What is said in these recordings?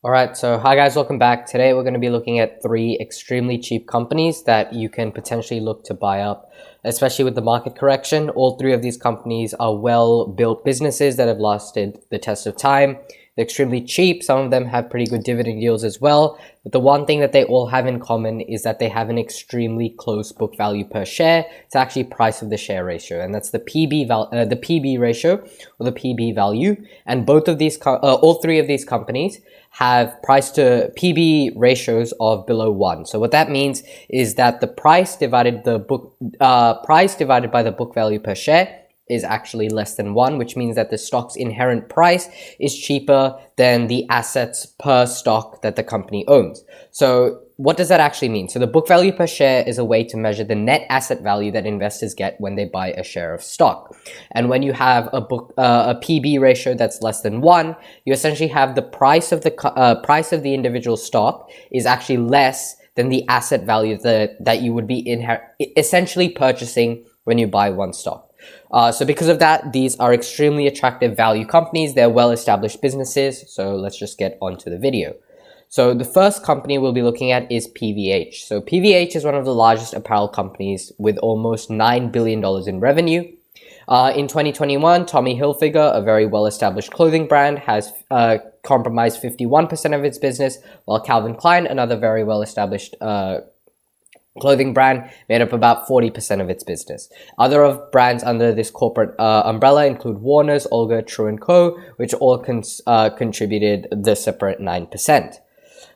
Alright, so hi guys, welcome back. Today we're going to be looking at 3 extremely cheap companies that you can potentially look to buy up, especially with the market correction. All 3 of these companies are well-built businesses that have lasted the test of time. They're extremely cheap. Some of them have pretty good dividend yields as well. But the one thing that they all have in common is that they have an extremely close book value per share to actually price of the share ratio, and that's the PB ratio or the PB value. And all 3 of these companies have price to PB ratios of below 1. So what that means is that the price divided by the book value per share is actually less than 1, which means that the stock's inherent price is cheaper than the assets per stock that the company owns. So what does that actually mean? So the book value per share is a way to measure the net asset value that investors get when they buy a share of stock. And when you have a PB ratio that's less than 1, you essentially have the price of the individual stock is actually less than the asset value that you would be essentially purchasing when you buy one stock. So because of that, these are extremely attractive value companies. They're well-established businesses. So let's just get onto the video. So the first company we'll be looking at is PVH. So PVH is one of the largest apparel companies with almost $9 billion in revenue. In 2021, Tommy Hilfiger, a very well-established clothing brand, has compromised 51% of its business, while Calvin Klein, another very well-established clothing brand, made up about 40% of its business. Other brands under this corporate umbrella include Warner's, Olga, True & Co., which all contributed the separate 9%.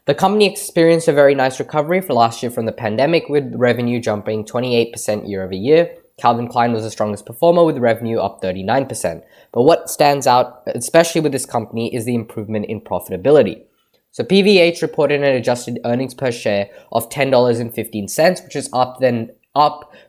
The company experienced a very nice recovery for last year from the pandemic, with revenue jumping 28% year over year. Calvin Klein was the strongest performer, with revenue up 39%. But what stands out, especially with this company, is the improvement in profitability. So PVH reported an adjusted earnings per share of $10.15, which is up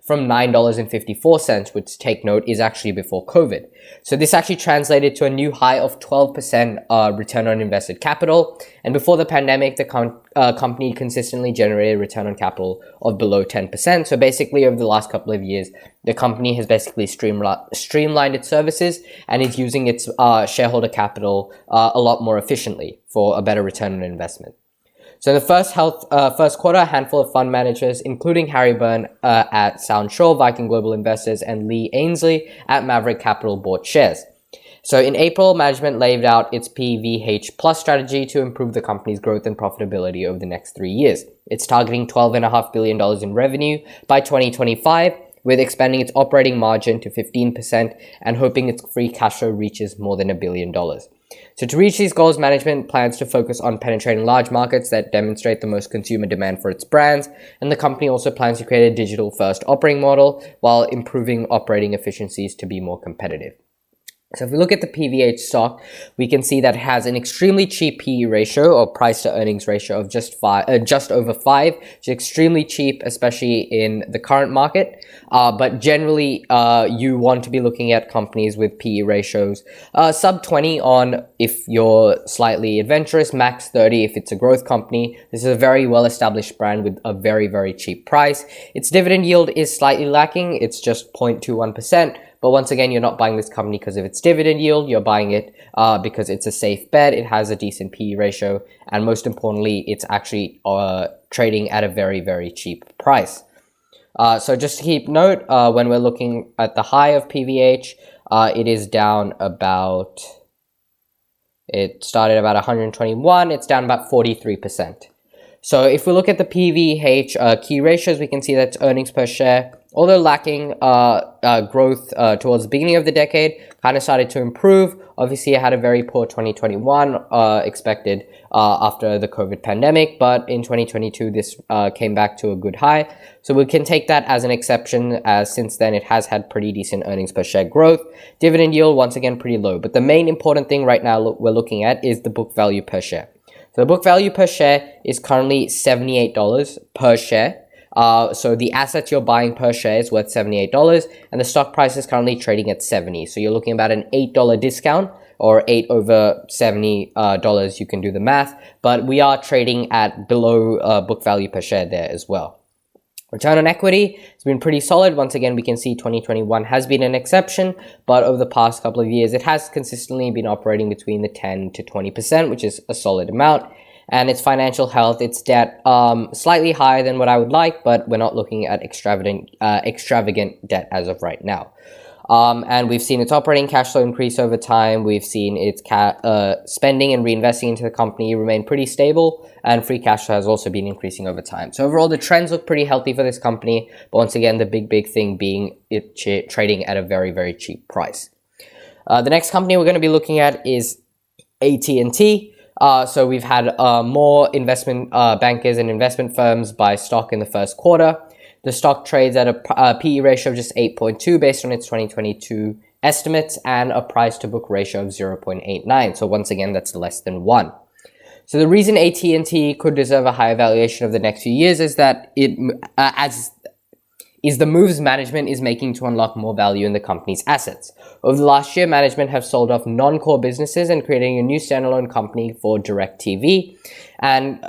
from $9.54, which, take note, is actually before COVID. So this actually translated to a new high of 12% return on invested capital. And before the pandemic, the company consistently generated a return on capital of below 10%. So basically, over the last couple of years, the company has basically streamlined its services and is using its shareholder capital a lot more efficiently for a better return on investment. So in the first quarter, a handful of fund managers, including Harry Byrne at Sound Shore, Viking Global Investors, and Lee Ainsley at Maverick Capital, bought shares. So in April, management laid out its PVH Plus strategy to improve the company's growth and profitability over the next 3 years. It's targeting $12.5 billion in revenue by 2025, with expanding its operating margin to 15% and hoping its free cash flow reaches more than $1 billion. So to reach these goals, management plans to focus on penetrating large markets that demonstrate the most consumer demand for its brands, and the company also plans to create a digital-first operating model while improving operating efficiencies to be more competitive. So if we look at the PVH stock, we can see that it has an extremely cheap PE ratio, or price to earnings ratio, of just over 5, which is extremely cheap, especially in the current market. But generally, you want to be looking at companies with PE ratios sub 20 on if you're slightly adventurous, max 30 if it's a growth company. This is a very well-established brand with a very, very cheap price. Its dividend yield is slightly lacking. It's just 0.21%. But once again, you're not buying this company because of its dividend yield. You're buying it because it's a safe bet. It has a decent PE ratio. And most importantly, it's actually trading at a very, very cheap price. So just to keep note, when we're looking at the high of PVH, it is down about, it started about 121. It's down about 43%. So if we look at the PVH key ratios, we can see that its earnings per share, although lacking growth towards the beginning of the decade, kind of started to improve. Obviously, it had a very poor 2021 expected after the COVID pandemic, but in 2022, this came back to a good high. So we can take that as an exception, as since then it has had pretty decent earnings per share growth. Dividend yield, once again, pretty low. But the main important thing right now we're looking at is the book value per share. So the book value per share is currently $78 per share. So the assets you're buying per share is worth $78, and the stock price is currently trading at $70. So you're looking about an $8 discount, or 8 over $70. You can do the math, but we are trading at below book value per share there as well. Return on equity has been pretty solid. Once again, we can see 2021 has been an exception, but over the past couple of years, it has consistently been operating between the 10 to 20%, which is a solid amount. and its financial health, its debt, slightly higher than what I would like, but we're not looking at extravagant debt as of right now. And we've seen its operating cash flow increase over time. We've seen its spending and reinvesting into the company remain pretty stable, and free cash flow has also been increasing over time. So overall, the trends look pretty healthy for this company, but once again, the big thing being it trading at a very cheap price. The next company we're going to be looking at is AT&T. So we've had more investment bankers and investment firms buy stock in the first quarter. The stock trades at a PE ratio of just 8.2 based on its 2022 estimates and a price to book ratio of 0.89. So once again, that's less than 1. So the reason AT&T could deserve a higher valuation over the next few years is that the moves management is making to unlock more value in the company's assets. Over the last year, management have sold off non-core businesses and creating a new standalone company for DirecTV, and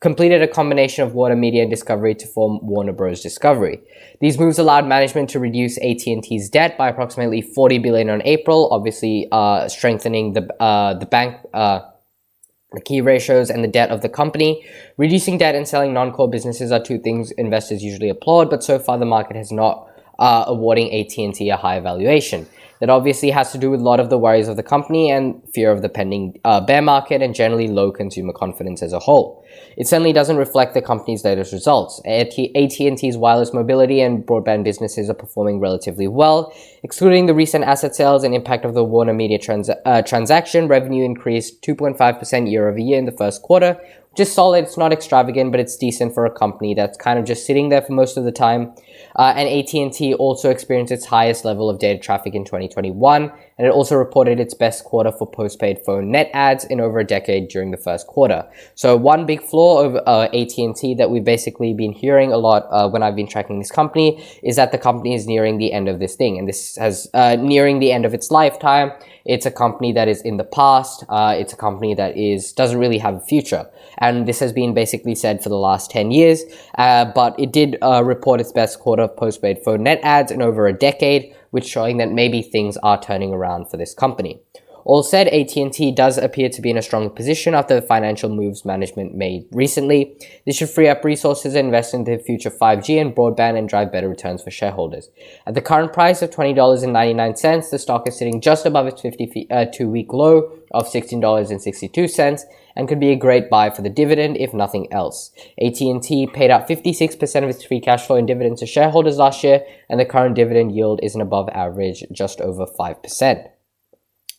completed a combination of Warner Media and Discovery to form Warner Bros. Discovery. These moves allowed management to reduce AT&T's debt by approximately $40 billion on April, obviously strengthening the bank, the key ratios and the debt of the company. Reducing debt and selling non-core businesses are two things investors usually applaud, but so far the market has not awarding AT&T a higher valuation. That obviously has to do with a lot of the worries of the company and fear of the pending bear market and generally low consumer confidence as a whole. It certainly doesn't reflect the company's latest results. AT&T's wireless mobility and broadband businesses are performing relatively well. Excluding the recent asset sales and impact of the Warner Media transaction, revenue increased 2.5% year over year in the first quarter, which is solid. It's not extravagant, but it's decent for a company that's kind of just sitting there for most of the time. And AT&T also experienced its highest level of data traffic in 2021, and it also reported its best quarter for postpaid phone net adds in over a decade during the first quarter. So one big flaw of AT&T that we've basically been hearing a lot when I've been tracking this company is that the company is nearing the end of this thing, and this has nearing the end of its lifetime. It's a company that is in the past. It's a company that doesn't really have a future. And this has been basically said for the last 10 years. But it did report its best quarter of postpaid phone net adds in over a decade, which showing that maybe things are turning around for this company. All said, AT&T does appear to be in a stronger position after the financial moves management made recently. This should free up resources and invest into future 5G and broadband and drive better returns for shareholders. At the current price of $20.99, the stock is sitting just above its 52-week low of $16.62 and could be a great buy for the dividend if nothing else. AT&T paid out 56% of its free cash flow in dividends to shareholders last year, and the current dividend yield is an above average just over 5%.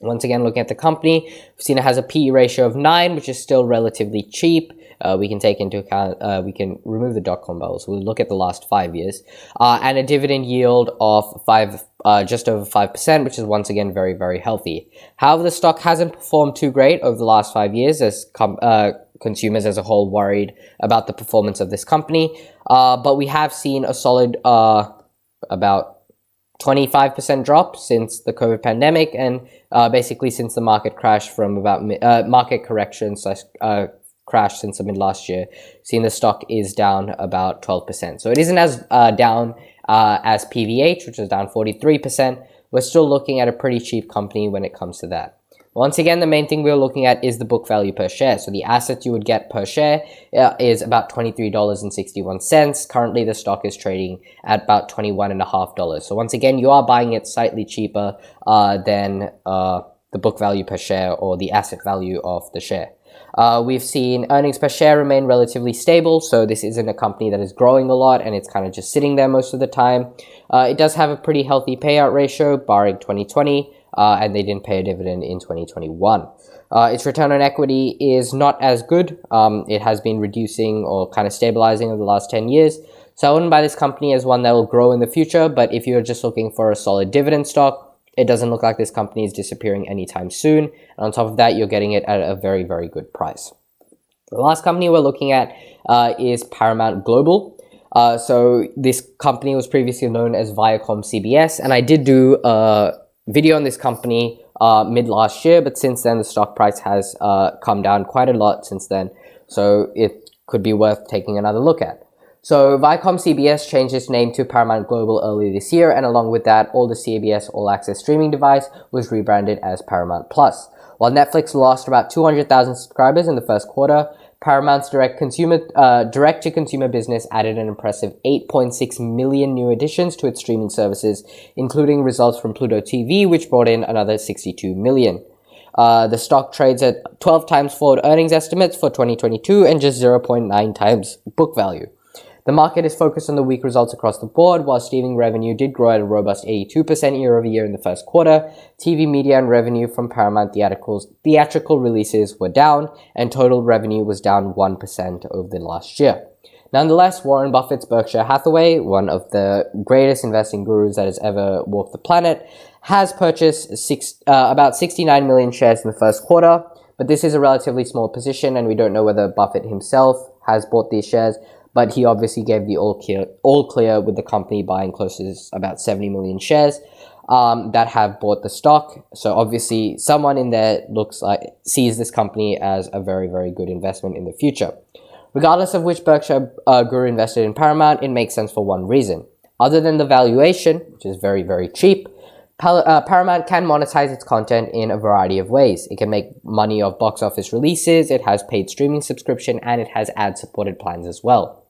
Once again, looking at the company, we've seen it has a PE ratio of 9, which is still relatively cheap. We can take into account, we can remove the dot-com bubble, so we'll look at the last 5 years, and a dividend yield of just over 5%, which is once again very healthy. However, the stock hasn't performed too great over the last 5 years as consumers as a whole worried about the performance of this company, but we have seen a solid about 25% drop since the COVID pandemic, and basically since the market crashed from about market correction crash since the mid last year. Seeing the stock is down about 12%. So it isn't as down as PVH, which is down 43%. We're still looking at a pretty cheap company when it comes to that. Once again, the main thing we're looking at is the book value per share. So the assets you would get per share is about $23.61. Currently, the stock is trading at about $21.50. So once again, you are buying it slightly cheaper than the book value per share or the asset value of the share. We've seen earnings per share remain relatively stable, so this isn't a company that is growing a lot and it's kind of just sitting there most of the time. It does have a pretty healthy payout ratio, barring 2020, and they didn't pay a dividend in 2021. Its return on equity is not as good. It has been reducing or kind of stabilizing over the last 10 years. So I wouldn't buy this company as one that will grow in the future, but if you're just looking for a solid dividend stock, it doesn't look like this company is disappearing anytime soon. And on top of that, you're getting it at a very good price. The last company we're looking at is Paramount Global. So this company was previously known as Viacom CBS, and I did do a video on this company mid last year, but since then the stock price has come down quite a lot since then, so it could be worth taking another look at. So Viacom CBS changed its name to Paramount Global earlier this year, and along with that, all the CBS All Access streaming device was rebranded as Paramount Plus. While Netflix lost about 200,000 subscribers in the first quarter, Paramount's direct-to-consumer business added an impressive 8.6 million new additions to its streaming services, including results from Pluto TV, which brought in another 62 million. The stock trades at 12 times forward earnings estimates for 2022 and just 0.9 times book value. The market is focused on the weak results across the board. While streaming revenue did grow at a robust 82% year-over-year in the first quarter, TV media and revenue from Paramount theatrical releases were down, and total revenue was down 1% over the last year. Nonetheless, Warren Buffett's Berkshire Hathaway, one of the greatest investing gurus that has ever walked the planet, has purchased about 69 million shares in the first quarter, but this is a relatively small position, and we don't know whether Buffett himself has bought these shares, but he obviously gave the all clear with the company buying close to about 70 million shares that have bought the stock. So obviously someone in there sees this company as a very, very good investment in the future. Regardless of which Berkshire guru invested in Paramount, it makes sense for one reason. Other than the valuation, which is very, very cheap, Paramount can monetize its content in a variety of ways. It can make money off box office releases, it has paid streaming subscription, and it has ad-supported plans as well.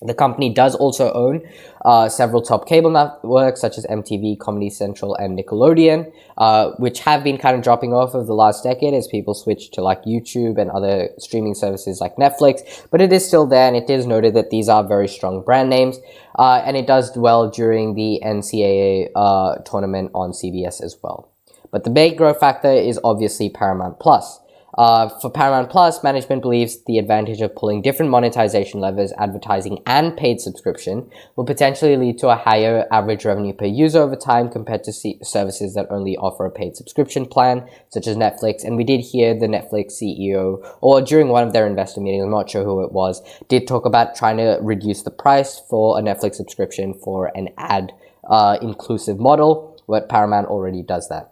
The company does also own several top cable networks such as MTV, Comedy Central, and Nickelodeon, which have been kind of dropping off over the last decade as people switch to like YouTube and other streaming services like Netflix, but it is still there, and it is noted that these are very strong brand names, and it does well during the NCAA tournament on CBS as well. But the big growth factor is obviously Paramount Plus. For Paramount Plus, management believes the advantage of pulling different monetization levers, advertising, and paid subscription will potentially lead to a higher average revenue per user over time compared to services that only offer a paid subscription plan, such as Netflix. And we did hear the Netflix CEO, or during one of their investor meetings, I'm not sure who it was, did talk about trying to reduce the price for a Netflix subscription for an ad-inclusive model, but Paramount already does that.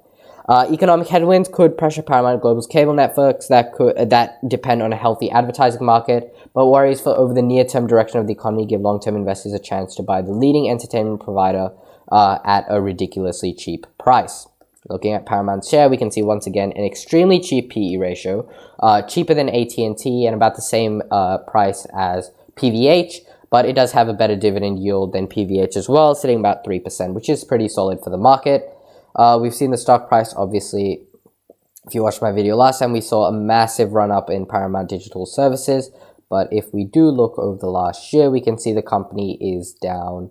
Economic headwinds could pressure Paramount Global's cable networks that depend on a healthy advertising market, but worries for over the near-term direction of the economy give long-term investors a chance to buy the leading entertainment provider at a ridiculously cheap price. Looking at Paramount's share, we can see once again an extremely cheap PE ratio, cheaper than AT&T and about the same price as PVH, but it does have a better dividend yield than PVH as well, sitting about 3%, which is pretty solid for the market. We've seen the stock price, obviously, if you watched my video last time, we saw a massive run up in Paramount Digital Services, but if we do look over the last year, we can see the company is down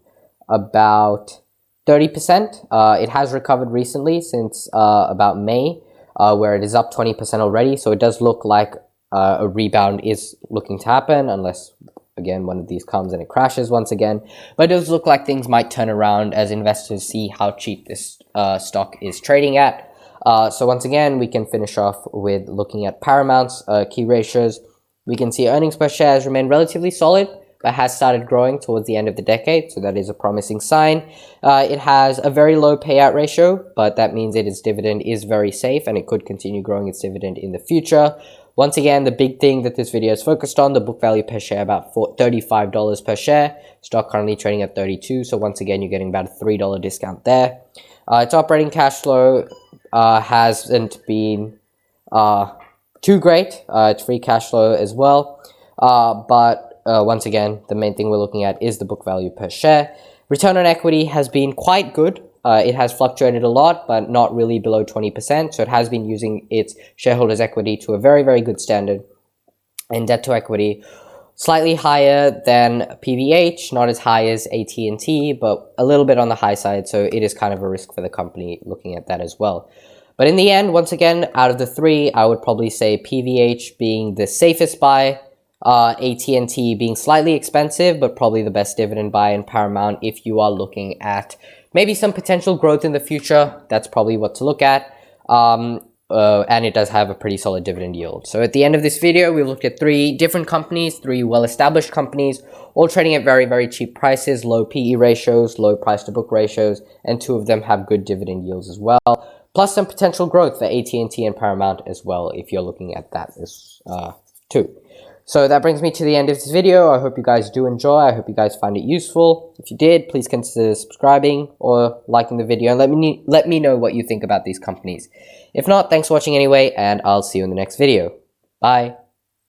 about 30%. It has recovered recently since about May, where it is up 20% already, so it does look like a rebound is looking to happen, unless again one of these comes and it crashes once again, but it does look like things might turn around as investors see how cheap this stock is trading at. So once again, we can finish off with looking at Paramount's key ratios. We can see earnings per share has remained relatively solid, but has started growing towards the end of the decade, so that is a promising sign. It has a very low payout ratio, but that means that its dividend is very safe and it could continue growing its dividend in the future. Once again, the big thing that this video is focused on, the book value per share, about $35 per share. Stock currently trading at $32, so once again, you're getting about a $3 discount there. Its operating cash flow hasn't been too great. Its free cash flow as well. But once again, the main thing we're looking at is the book value per share. Return on equity has been quite good. It has fluctuated a lot, but not really below 20%. So it has been using its shareholders' equity to a very, very good standard. And debt to equity, slightly higher than PVH, not as high as AT&T, but a little bit on the high side. So it is kind of a risk for the company looking at that as well. But in the end, once again, out of the three, I would probably say PVH being the safest buy, AT&T being slightly expensive, but probably the best dividend buy, in Paramount if you are looking at maybe some potential growth in the future. That's probably what to look at. And it does have a pretty solid dividend yield. So at the end of this video, we looked at three different companies, three well-established companies, all trading at very, very cheap prices, low PE ratios, low price-to-book ratios, and two of them have good dividend yields as well, plus some potential growth for AT&T and Paramount as well, if you're looking at that as too. So that brings me to the end of this video. I hope you guys do enjoy. I hope you guys find it useful. If you did, please consider subscribing or liking the video and let me know what you think about these companies. If not, thanks for watching anyway, and I'll see you in the next video. Bye.